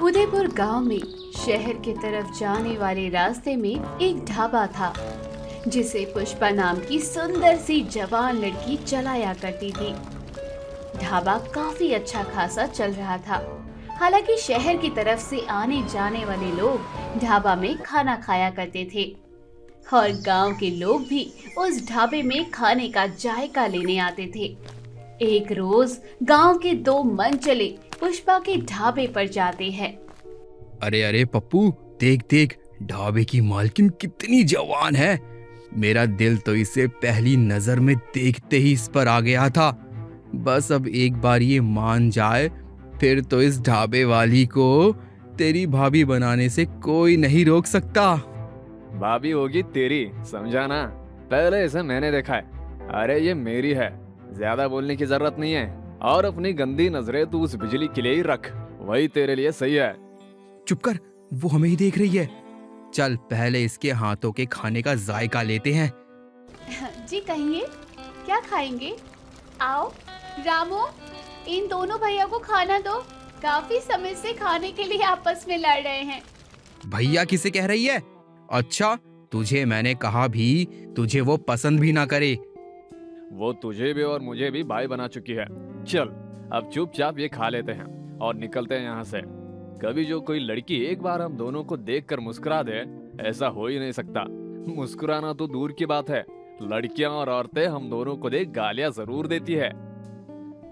उदयपुर गांव में शहर की तरफ जाने वाले रास्ते में एक ढाबा था जिसे पुष्पा नाम की सुंदर सी जवान लड़की चलाया करती थी। ढाबा काफी अच्छा खासा चल रहा था। हालांकि शहर की तरफ से आने जाने वाले लोग ढाबा में खाना खाया करते थे और गांव के लोग भी उस ढाबे में खाने का जायका लेने आते थे। एक रोज गांव के दो मनचले पुष्पा के ढाबे पर जाते हैं। अरे अरे पप्पू, देख देख, ढाबे की मालकिन कितनी जवान है। मेरा दिल तो इसे पहली नजर में देखते ही इस पर आ गया था। बस अब एक बार ये मान जाए, फिर तो इस ढाबे वाली को तेरी भाभी बनाने से कोई नहीं रोक सकता। भाभी होगी तेरी, समझा ना। पहले इसे मैंने देखा है। अरे ये मेरी है, ज्यादा बोलने की जरूरत नहीं है। और अपनी गंदी नजरें तू उस बिजली के लिए ही रख, वही तेरे लिए सही है। चुप कर, वो हमें ही देख रही है। चल पहले इसके हाथों के खाने का जायका लेते हैं। जी कहिए, क्या खाएंगे? आओ रामू, इन दोनों भैया को खाना दो। काफी समय से खाने के लिए आपस में लड़ रहे हैं। भैया किसे कह रही है? अच्छा, तुझे मैंने कहा भी, तुझे वो पसंद भी ना करे। वो तुझे भी और मुझे भी भाई बना चुकी है। चल अब चुपचाप ये खा लेते हैं और निकलते हैं यहाँ से। कभी जो कोई लड़की एक बार हम दोनों को देखकर मुस्कुरा दे, ऐसा हो ही नहीं सकता। मुस्कुराना तो दूर की बात है, लड़कियां और औरतें हम दोनों को देख गालियां जरूर देती है।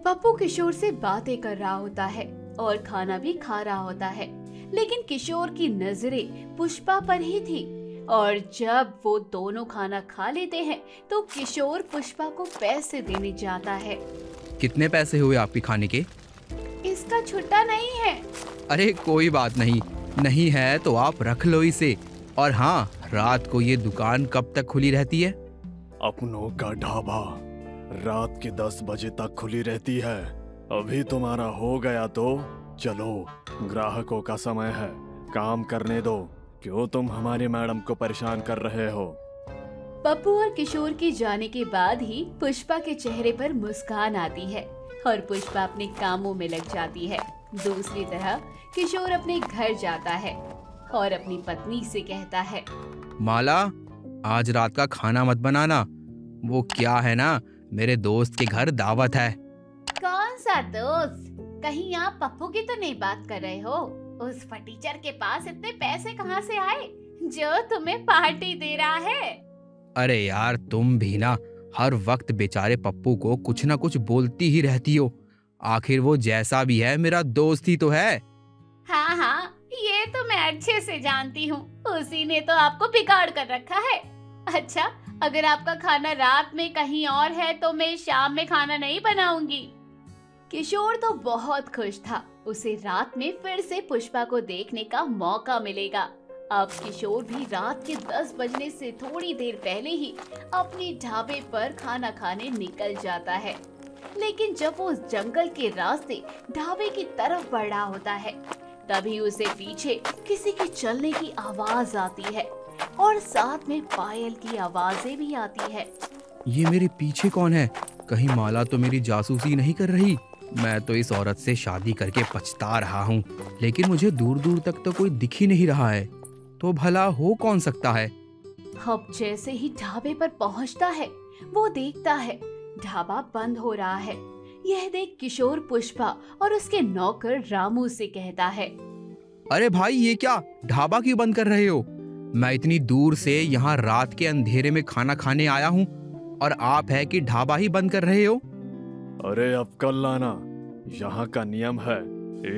पप्पू किशोर से बातें कर रहा होता है और खाना भी खा रहा होता है, लेकिन किशोर की नजरें पुष्पा पर ही थी। और जब वो दोनों खाना खा लेते हैं तो किशोर पुष्पा को पैसे देने जाता है। कितने पैसे हुए आपके खाने के? इसका छुट्टा नहीं है। अरे कोई बात नहीं, नहीं है तो आप रख लो इसे। और हाँ, रात को ये दुकान कब तक खुली रहती है? अपनों का ढाबा रात के 10 बजे तक खुली रहती है। अभी तुम्हारा हो गया तो चलो, ग्राहकों का समय है, काम करने दो। क्यों तुम हमारी मैडम को परेशान कर रहे हो? पप्पू और किशोर के जाने के बाद ही पुष्पा के चेहरे पर मुस्कान आती है और पुष्पा अपने कामों में लग जाती है। दूसरी तरह किशोर अपने घर जाता है और अपनी पत्नी से कहता है, माला, आज रात का खाना मत बनाना। वो क्या है ना, मेरे दोस्त के घर दावत है। कौन सा दोस्त? कहीं आप पप्पू की तो नहीं बात कर रहे हो? उस फटीचर के पास इतने पैसे कहाँ से आए जो तुम्हें पार्टी दे रहा है? अरे यार, तुम भी ना हर वक्त बेचारे पप्पू को कुछ ना कुछ बोलती ही रहती हो। आखिर वो जैसा भी है मेरा दोस्त ही तो है। हाँ हाँ, ये तो मैं अच्छे से जानती हूँ। उसी ने तो आपको बिगाड़ कर रखा है। अच्छा, अगर आपका खाना रात में कहीं और है तो मैं शाम में खाना नहीं बनाऊंगी। किशोर तो बहुत खुश था, उसे रात में फिर से पुष्पा को देखने का मौका मिलेगा। अब किशोर भी रात के 10 बजने से थोड़ी देर पहले ही अपने ढाबे पर खाना खाने निकल जाता है। लेकिन जब वो उस जंगल के रास्ते ढाबे की तरफ बढ़ रहा होता है, तभी उसे पीछे किसी के चलने की आवाज आती है और साथ में पायल की आवाजें भी आती है। ये मेरे पीछे कौन है? कहीं माला तो मेरी जासूसी नहीं कर रही? मैं तो इस औरत से शादी करके पछता रहा हूँ, लेकिन मुझे दूर दूर तक तो कोई दिख ही नहीं रहा है। तो भला हो कौन सकता है? अब जैसे ही ढाबे पर पहुँचता है, वो देखता है ढाबा बंद हो रहा है। यह देख किशोर पुष्पा और उसके नौकर रामू से कहता है, अरे भाई, ये क्या, ढाबा क्यों बंद कर रहे हो? मैं इतनी दूर से यहाँ रात के अंधेरे में खाना खाने आया हूँ और आप है कि ढाबा ही बंद कर रहे हो? अरे अब कल लाना, यहाँ का नियम है।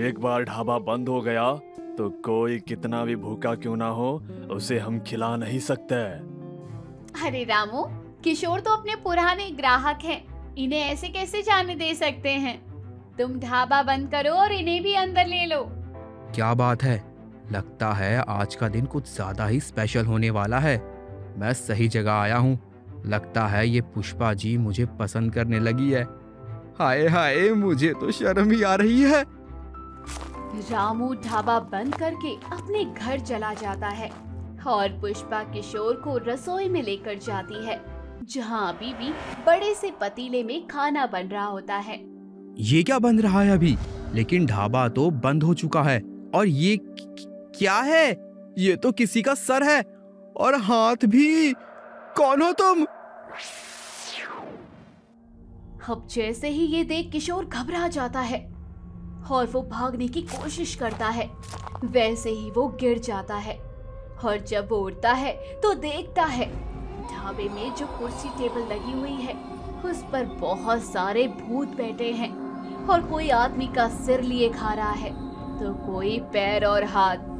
एक बार ढाबा बंद हो गया तो कोई कितना भी भूखा क्यों ना हो, उसे हम खिला नहीं सकते। अरे रामू, किशोर तो अपने पुराने ग्राहक हैं, इन्हें ऐसे कैसे जाने दे सकते हैं? तुम ढाबा बंद करो और इन्हें भी अंदर ले लो। क्या बात है, लगता है आज का दिन कुछ ज्यादा ही स्पेशल होने वाला है। मैं सही जगह आया हूँ। लगता है ये पुष्पा जी मुझे पसंद करने लगी है। हाय हाय, मुझे तो शर्म ही आ रही है। रामू ढाबा बंद करके अपने घर चला जाता है और पुष्पा किशोर को रसोई में लेकर जाती है, जहाँ अभी भी बड़े से पतीले में खाना बन रहा होता है। ये क्या बन रहा है अभी? लेकिन ढाबा तो बंद हो चुका है और ये क्या है? ये तो किसी का सर है और हाथ भी। कौन हो तुम? अब जैसे ही ये देख किशोर घबरा जाता है और वो भागने की कोशिश करता है, वैसे ही वो गिर जाता है। और जब वो उठता है तो देखता है ढाबे में जो कुर्सी टेबल लगी हुई है उस पर बहुत सारे भूत बैठे हैं और कोई आदमी का सिर लिए खा रहा है तो कोई पैर और हाथ।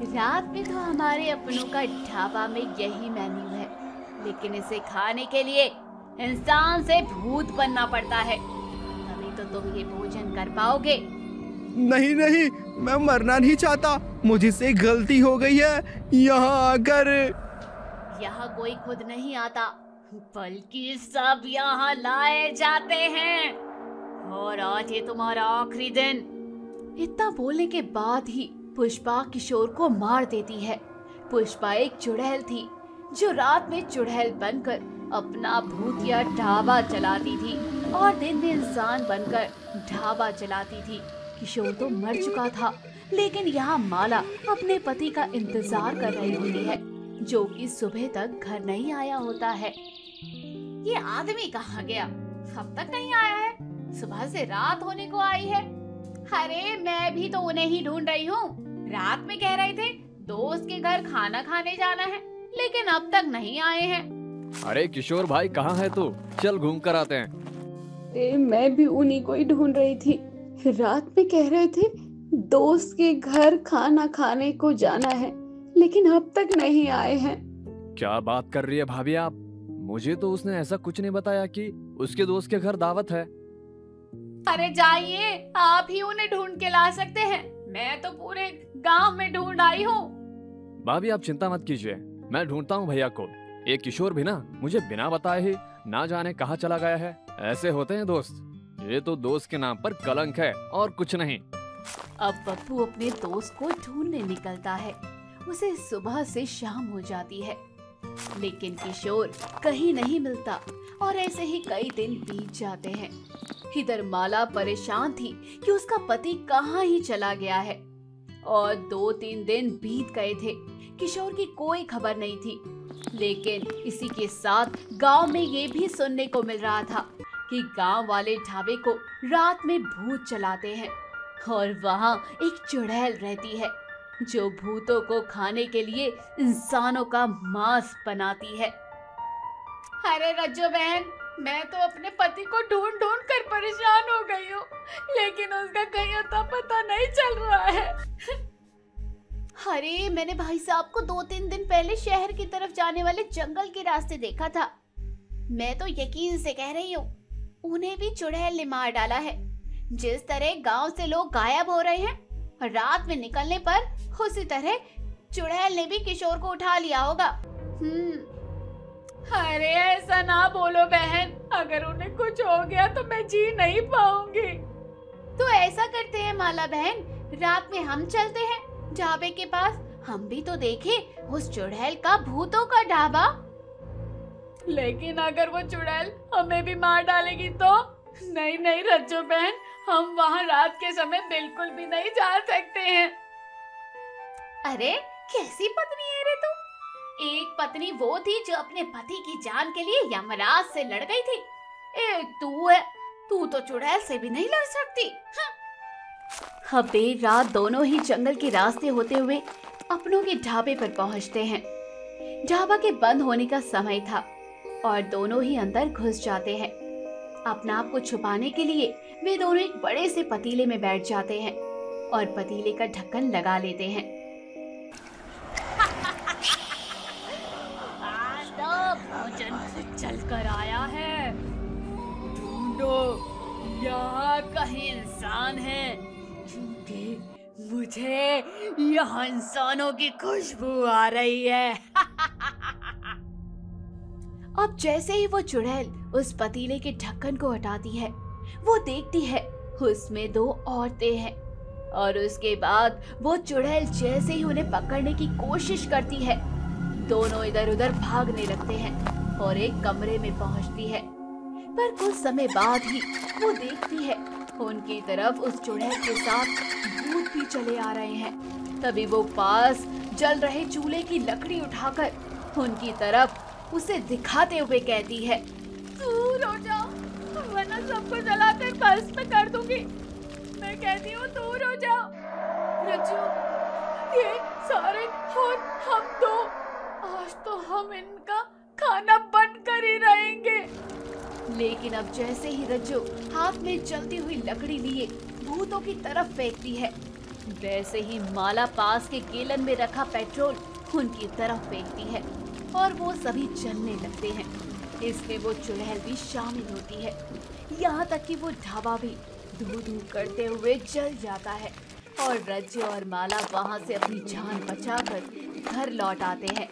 रात में तो हमारे अपनों का ढाबा में यही मेन्यू है, लेकिन इसे खाने के लिए इंसान से भूत बनना पड़ता है, तभी तो तुम ये भोजन कर पाओगे। नहीं नहीं, मैं मरना नहीं चाहता, मुझसे गलती हो गई है। यहाँ आकर यहाँ कोई खुद नहीं आता, बल्कि सब यहाँ लाए जाते हैं, और आज ये तुम्हारा आखिरी दिन। इतना बोलने के बाद ही पुष्पा किशोर को मार देती है। पुष्पा एक चुड़ैल थी जो रात में चुड़ैल बनकर अपना भूतिया ढाबा चलाती थी और दिन में इंसान बनकर ढाबा चलाती थी। किशोर तो मर चुका था, लेकिन यहाँ माला अपने पति का इंतजार कर रही होती है, जो कि सुबह तक घर नहीं आया होता है। ये आदमी कहाँ गया? अब तक नहीं आया है, सुबह से रात होने को आई है। अरे मैं भी तो उन्हें ही ढूंढ रही हूँ। रात में कह रहे थे दोस्त के घर खाना खाने जाना है, लेकिन अब तक नहीं आए हैं। अरे किशोर भाई कहाँ है तू? चल घूम कर आते हैं। मैं भी उन्हीं को ही ढूंढ रही थी। रात में कह रहे थे दोस्त के घर खाना खाने को जाना है, लेकिन अब तक नहीं आए हैं। क्या बात कर रही है भाभी आप? मुझे तो उसने ऐसा कुछ नहीं बताया कि उसके दोस्त के घर दावत है। अरे जाइए, आप ही उन्हें ढूंढ के ला सकते हैं, मैं तो पूरे गांव में ढूंढ आई हूँ। भाभी आप चिंता मत कीजिए, मैं ढूंढता हूँ भैया को। एक किशोर भी ना मुझे बिना बताए ही ना जाने कहाँ चला गया है। ऐसे होते हैं दोस्त, ये तो दोस्त के नाम पर कलंक है और कुछ नहीं। अब पप्पू अपने दोस्त को ढूंढने निकलता है। उसे सुबह से शाम हो जाती है, लेकिन किशोर कहीं नहीं मिलता और ऐसे ही कई दिन बीत जाते हैं। इधर माला परेशान थी कि उसका पति कहाँ ही चला गया है, और 2-3 दिन बीत गए थे, किशोर की कोई खबर नहीं थी। लेकिन इसी के साथ गांव में ये भी सुनने को मिल रहा था कि गांव वाले ढाबे को रात में भूत चलाते हैं और वहाँ एक चुड़ैल रहती है जो भूतों को खाने के लिए इंसानों का मांस बनाती है। अरे रज्जो बहन, मैं तो अपने पति को ढूंढ ढूंढ कर परेशान हो गई हूँ, लेकिन उसका कहीं अता पता नहीं चल रहा है। अरे मैंने भाई साहब को 2-3 दिन पहले शहर की तरफ जाने वाले जंगल के रास्ते देखा था। मैं तो यकीन से कह रही हूँ उन्हें भी चुड़ैल ने मार डाला है। जिस तरह गांव से लोग गायब हो रहे हैं रात में निकलने पर, उसी तरह चुड़ैल ने भी किशोर को उठा लिया होगा। अरे ऐसा ना बोलो बहन, अगर उन्हें कुछ हो गया तो मैं जी नहीं पाऊंगी। तो ऐसा करते हैं माला बहन, रात में हम चलते हैं ढाबे के पास, हम भी तो देखें उस चुड़ैल का भूतों का ढाबा। लेकिन अगर वो चुड़ैल हमें भी मार डालेगी तो? नहीं नहीं रज्जो बहन, हम वहाँ रात के समय बिल्कुल भी नहीं जा सकते हैं। अरे कैसी पत्नी है रे तू? एक पत्नी वो थी जो अपने पति की जान के लिए यमराज से लड़ गई थी, एक तू है, तू तो चुड़ैल से भी नहीं लड़ सकती। अब देर रात दोनों ही जंगल के रास्ते होते हुए अपनों के ढाबे पर पहुंचते हैं। ढाबा के बंद होने का समय था और दोनों ही अंदर घुस जाते हैं। अपने आप को छुपाने के लिए वे दोनों एक बड़े से पतीले में बैठ जाते हैं और पतीले का ढक्कन लगा लेते हैं। आज तो भोजन चल कर आया है, ढूंढो यहाँ कहीं इंसान है, क्योंकि मुझे यहाँ इंसानों की खुशबू आ रही है। अब जैसे ही वो चुड़ैल उस पतीले के ढक्कन को हटाती है, वो देखती है उसमें 2 औरतें हैं, और उसके बाद वो चुड़ैल जैसे ही उन्हें पकड़ने की कोशिश करती है, दोनों इधर उधर भागने लगते हैं और एक कमरे में पहुंचती है। पर कुछ समय बाद ही वो देखती है उनकी तरफ उस चुड़ैल के साथ भूत भी चले आ रहे हैं। तभी वो पास जल रहे चूल्हे की लकड़ी उठाकर उनकी तरफ उसे दिखाते हुए कहती है, दूर हो जाओ वरना सबको जलाकर भस्म कर दूंगी। मैं कहती हूँ दूर हो जाओ। रज्जू, ये सारे और हम दो, आज तो हम इनका खाना बंद कर ही रहेंगे। लेकिन अब जैसे ही रज्जू हाथ में जलती हुई लकड़ी लिए भूतों की तरफ फेंकती है, वैसे ही माला पास के गैलन में रखा पेट्रोल उनकी तरफ फेंकती है और वो सभी जलने लगते हैं। इसमें वो चुड़ैल भी शामिल होती है, यहाँ तक कि वो ढाबा भी धू धू करते हुए जल जाता है और रज्जू और माला वहाँ से अपनी जान बचाकर घर लौट आते हैं।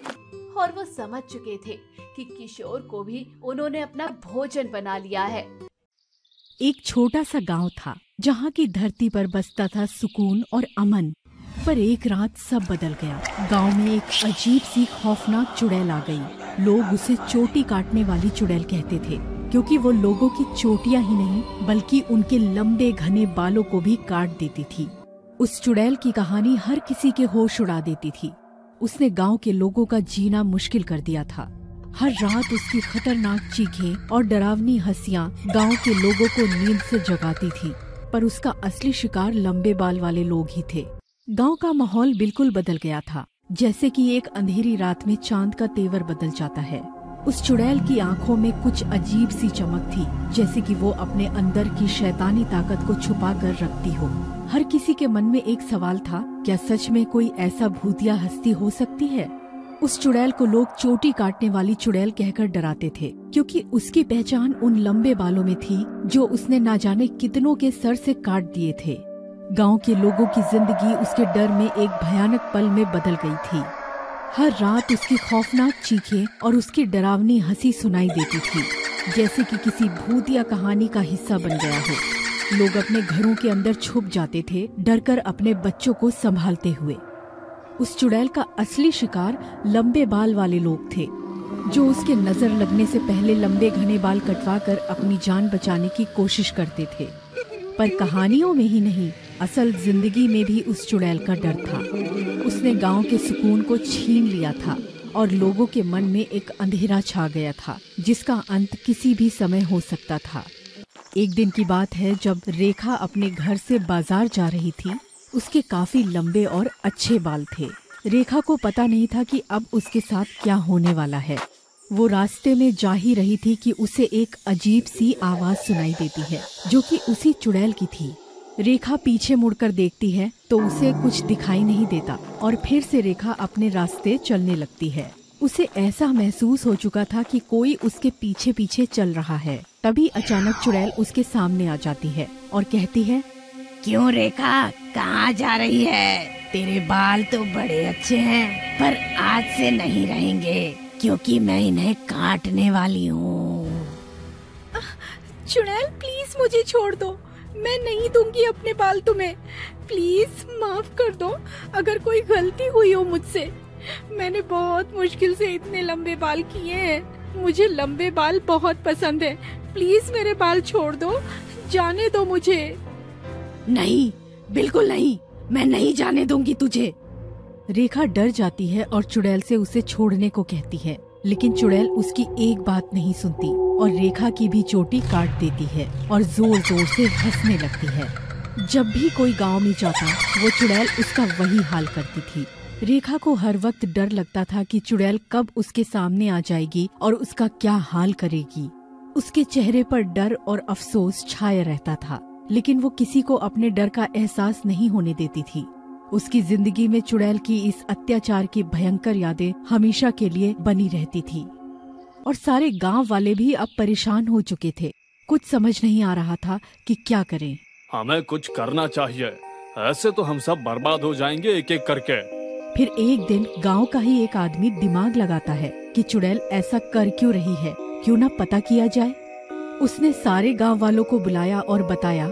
और वो समझ चुके थे कि किशोर को भी उन्होंने अपना भोजन बना लिया है। एक छोटा सा गांव था जहाँ की धरती पर बसता था सुकून और अमन। पर एक रात सब बदल गया। गांव में एक अजीब सी खौफनाक चुड़ैल आ गई। लोग उसे चोटी काटने वाली चुड़ैल कहते थे, क्योंकि वो लोगों की चोटियां ही नहीं बल्कि उनके लंबे घने बालों को भी काट देती थी। उस चुड़ैल की कहानी हर किसी के होश उड़ा देती थी। उसने गांव के लोगों का जीना मुश्किल कर दिया था। हर रात उसकी खतरनाक चीखें और डरावनी हंसियां गांव के लोगों को नींद से जगाती थी। पर उसका असली शिकार लंबे बाल वाले लोग ही थे। गांव का माहौल बिल्कुल बदल गया था, जैसे कि एक अंधेरी रात में चांद का तेवर बदल जाता है। उस चुड़ैल की आंखों में कुछ अजीब सी चमक थी, जैसे कि वो अपने अंदर की शैतानी ताकत को छुपा कर रखती हो। हर किसी के मन में एक सवाल था, क्या सच में कोई ऐसा भूतिया हस्ती हो सकती है? उस चुड़ैल को लोग चोटी काटने वाली चुड़ैल कहकर डराते थे, क्योंकि उसकी पहचान उन लंबे बालों में थी जो उसने ना जाने कितनों के सर से काट दिए थे। गांव के लोगों की जिंदगी उसके डर में एक भयानक पल में बदल गई थी। हर रात उसकी खौफनाक चीखें और उसकी डरावनी हंसी सुनाई देती थी, जैसे कि किसी भूतिया कहानी का हिस्सा बन गया हो। लोग अपने घरों के अंदर छुप जाते थे, डरकर अपने बच्चों को संभालते हुए। उस चुड़ैल का असली शिकार लंबे बाल वाले लोग थे, जो उसके नजर लगने से पहले लंबे घने बाल कटवाकर अपनी जान बचाने की कोशिश करते थे। पर कहानियों में ही नहीं, असल जिंदगी में भी उस चुड़ैल का डर था। उसने गांव के सुकून को छीन लिया था और लोगों के मन में एक अंधेरा छा गया था, जिसका अंत किसी भी समय हो सकता था। एक दिन की बात है, जब रेखा अपने घर से बाजार जा रही थी। उसके काफी लंबे और अच्छे बाल थे। रेखा को पता नहीं था कि अब उसके साथ क्या होने वाला है। वो रास्ते में जा ही रही थी कि उसे एक अजीब सी आवाज सुनाई देती है, जो कि उसी चुड़ैल की थी। रेखा पीछे मुड़कर देखती है तो उसे कुछ दिखाई नहीं देता और फिर से रेखा अपने रास्ते चलने लगती है। उसे ऐसा महसूस हो चुका था कि कोई उसके पीछे पीछे चल रहा है। तभी अचानक चुड़ैल उसके सामने आ जाती है और कहती है, क्यों रेखा, कहाँ जा रही है? तेरे बाल तो बड़े अच्छे हैं, पर आज से नहीं रहेंगे, क्योंकि मैं इन्हें काटने वाली हूँ। चुड़ैल प्लीज मुझे छोड़ दो, मैं नहीं दूंगी अपने बाल तुम्हें। प्लीज माफ कर दो अगर कोई गलती हुई हो मुझसे। मैंने बहुत मुश्किल से इतने लंबे बाल किए हैं। मुझे लंबे बाल बहुत पसंद है। प्लीज मेरे बाल छोड़ दो, जाने दो मुझे। नहीं, बिल्कुल नहीं, मैं नहीं जाने दूंगी तुझे। रेखा डर जाती है और चुड़ैल से उसे छोड़ने को कहती है, लेकिन चुड़ैल उसकी एक बात नहीं सुनती और रेखा की भी चोटी काट देती है और जोर जोर से हंसने लगती है। जब भी कोई गांव में जाता, वो चुड़ैल उसका वही हाल करती थी। रेखा को हर वक्त डर लगता था कि चुड़ैल कब उसके सामने आ जाएगी और उसका क्या हाल करेगी। उसके चेहरे पर डर और अफसोस छाया रहता था, लेकिन वो किसी को अपने डर का एहसास नहीं होने देती थी। उसकी जिंदगी में चुड़ैल की इस अत्याचार की भयंकर यादें हमेशा के लिए बनी रहती थी। और सारे गांव वाले भी अब परेशान हो चुके थे। कुछ समझ नहीं आ रहा था कि क्या करें। हमें कुछ करना चाहिए, ऐसे तो हम सब बर्बाद हो जाएंगे एक एक करके। फिर एक दिन गांव का ही एक आदमी दिमाग लगाता है कि चुड़ैल ऐसा कर क्यों रही है, क्यों ना पता किया जाए। उसने सारे गांव वालों को बुलाया और बताया,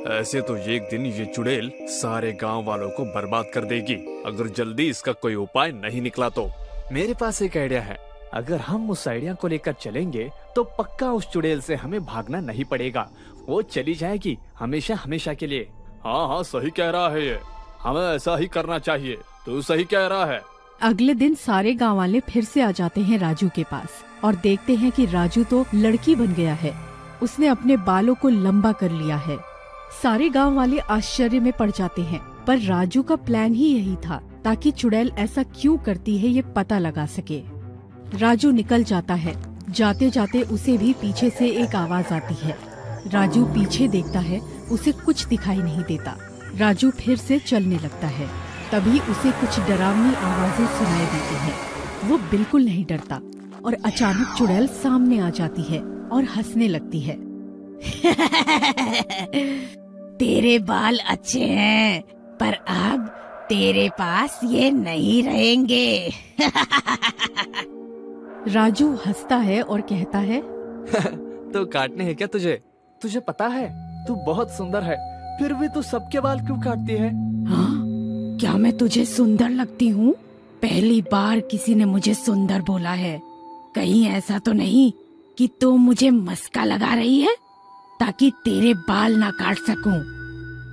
ऐसे तो एक दिन ये चुड़ैल सारे गांव वालों को बर्बाद कर देगी, अगर जल्दी इसका कोई उपाय नहीं निकला तो। मेरे पास एक आइडिया है, अगर हम उस आइडिया को लेकर चलेंगे तो पक्का उस चुड़ैल से हमें भागना नहीं पड़ेगा, वो चली जाएगी हमेशा हमेशा के लिए। हाँ हाँ, सही कह रहा है ये। हमें ऐसा ही करना चाहिए। तू सही कह रहा है। अगले दिन सारे गांव वाले फिर से आ जाते हैं राजू के पास और देखते हैं कि राजू तो लड़की बन गया है। उसने अपने बालों को लंबा कर लिया है। सारे गांव वाले आश्चर्य में पड़ जाते हैं, पर राजू का प्लान ही यही था ताकि चुड़ैल ऐसा क्यों करती है ये पता लगा सके। राजू निकल जाता है। जाते जाते उसे भी पीछे से एक आवाज आती है। राजू पीछे देखता है, उसे कुछ दिखाई नहीं देता। राजू फिर से चलने लगता है। तभी उसे कुछ डरावनी आवाजें सुनाई देती हैं। वो बिल्कुल नहीं डरता और अचानक चुड़ैल सामने आ जाती है और हंसने लगती है। तेरे बाल अच्छे हैं, पर अब तेरे पास ये नहीं रहेंगे। राजू हंसता है और कहता है, तो काटने हैं क्या तुझे? तुझे पता है तू बहुत सुंदर है, फिर भी तू सबके बाल क्यों काटती है? हाँ, क्या मैं तुझे सुंदर लगती हूँ? पहली बार किसी ने मुझे सुंदर बोला है। कहीं ऐसा तो नहीं कि तू मुझे मस्का लगा रही है ताकि तेरे बाल ना काट सकूं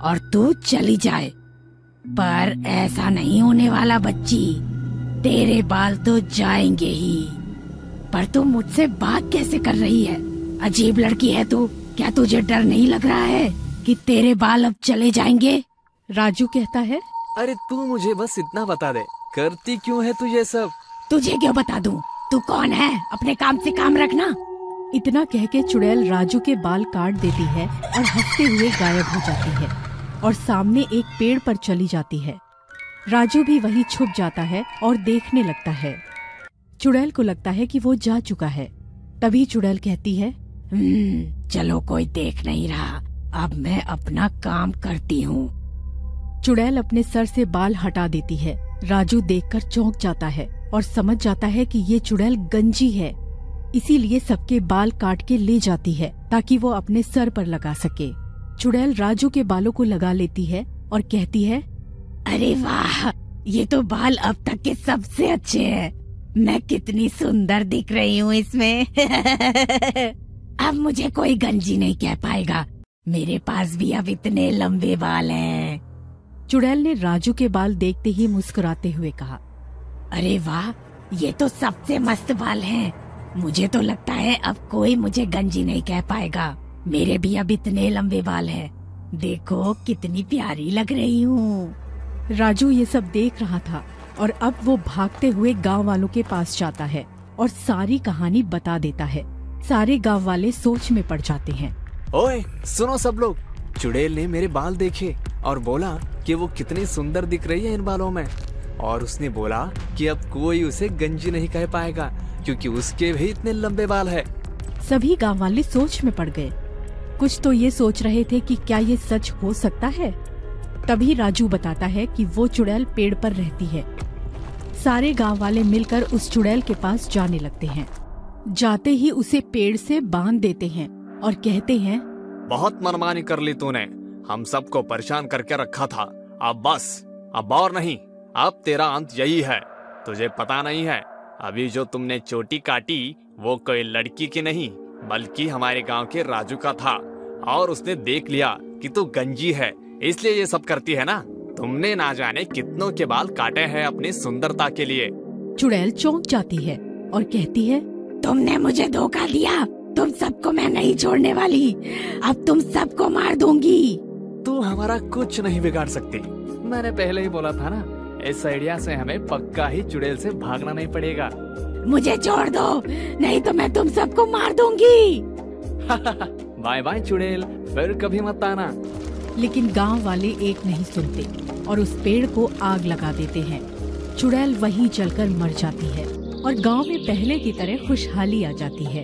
और तू चली जाए? पर ऐसा नहीं होने वाला बच्ची, तेरे बाल तो जाएंगे ही। पर तू मुझसे बात कैसे कर रही है? अजीब लड़की है तू। क्या तुझे डर नहीं लग रहा है कि तेरे बाल अब चले जाएंगे? राजू कहता है, अरे तू मुझे बस इतना बता दे, करती क्यों है तू ये सब? तुझे क्यों बता दूं? तू कौन है? अपने काम से काम रखना। इतना कह के चुड़ैल राजू के बाल काट देती है और हंसते हुए गायब हो जाती है और सामने एक पेड़ पर चली जाती है। राजू भी वहीं छुप जाता है और देखने लगता है। चुड़ैल को लगता है कि वो जा चुका है। तभी चुड़ैल कहती है, चलो कोई देख नहीं रहा, अब मैं अपना काम करती हूँ। चुड़ैल अपने सर से बाल हटा देती है। राजू देखकर चौंक जाता है और समझ जाता है कि ये चुड़ैल गंजी है, इसीलिए सबके बाल काट के ले जाती है ताकि वो अपने सर पर लगा सके। चुड़ैल राजू के बालों को लगा लेती है और कहती है, अरे वाह, ये तो बाल अब तक के सबसे अच्छे हैं। मैं कितनी सुंदर दिख रही हूँ इसमें। अब मुझे कोई गंजी नहीं कह पाएगा। मेरे पास भी अब इतने लंबे बाल हैं। चुड़ैल ने राजू के बाल देखते ही मुस्कुराते हुए कहा, अरे वाह, ये तो सबसे मस्त बाल हैं। मुझे तो लगता है अब कोई मुझे गंजी नहीं कह पाएगा। मेरे भी अब इतने लंबे बाल हैं। देखो कितनी प्यारी लग रही हूँ। राजू ये सब देख रहा था और अब वो भागते हुए गांव वालों के पास जाता है और सारी कहानी बता देता है। सारे गांव वाले सोच में पड़ जाते हैं। ओए सुनो सब लोग, चुड़ैल ने मेरे बाल देखे और बोला कि वो कितनी सुंदर दिख रही है इन बालों में, और उसने बोला कि अब कोई उसे गंजी नहीं कह पाएगा क्योंकि उसके भी इतने लंबे बाल है। सभी गांव वाले सोच में पड़ गए। कुछ तो ये सोच रहे थे कि क्या ये सच हो सकता है। तभी राजू बताता है कि वो चुड़ैल पेड़ पर रहती है। सारे गांव वाले मिलकर उस चुड़ैल के पास जाने लगते हैं। जाते ही उसे पेड़ से बांध देते हैं और कहते हैं, बहुत मनमानी कर ली तूने, हम सबको परेशान करके रखा था। अब बस, अब और नहीं, अब तेरा अंत यही है। तुझे पता नहीं है, अभी जो तुमने चोटी काटी वो कोई लड़की की नहीं बल्कि हमारे गांव के राजू का था, और उसने देख लिया कि तू गंजी है, इसलिए ये सब करती है ना। तुमने ना जाने कितनों के बाल काटे हैं अपनी सुंदरता के लिए। चुड़ैल चौंक जाती है और कहती है, तुमने मुझे धोखा दिया। तुम सबको मैं नहीं छोड़ने वाली। अब तुम सबको मार दूंगी। तू हमारा कुछ नहीं बिगाड़ सकती। मैंने पहले ही बोला था ना, इस आइडिया से हमें पक्का ही चुड़ैल से भागना नहीं पड़ेगा। मुझे छोड़ दो, नहीं तो मैं तुम सबको मार दूंगी। बाय बाय चुड़ैल, फिर कभी मत आना। लेकिन गांव वाले एक नहीं सुनते और उस पेड़ को आग लगा देते हैं। चुड़ैल वहीं जलकर मर जाती है और गांव में पहले की तरह खुशहाली आ जाती है।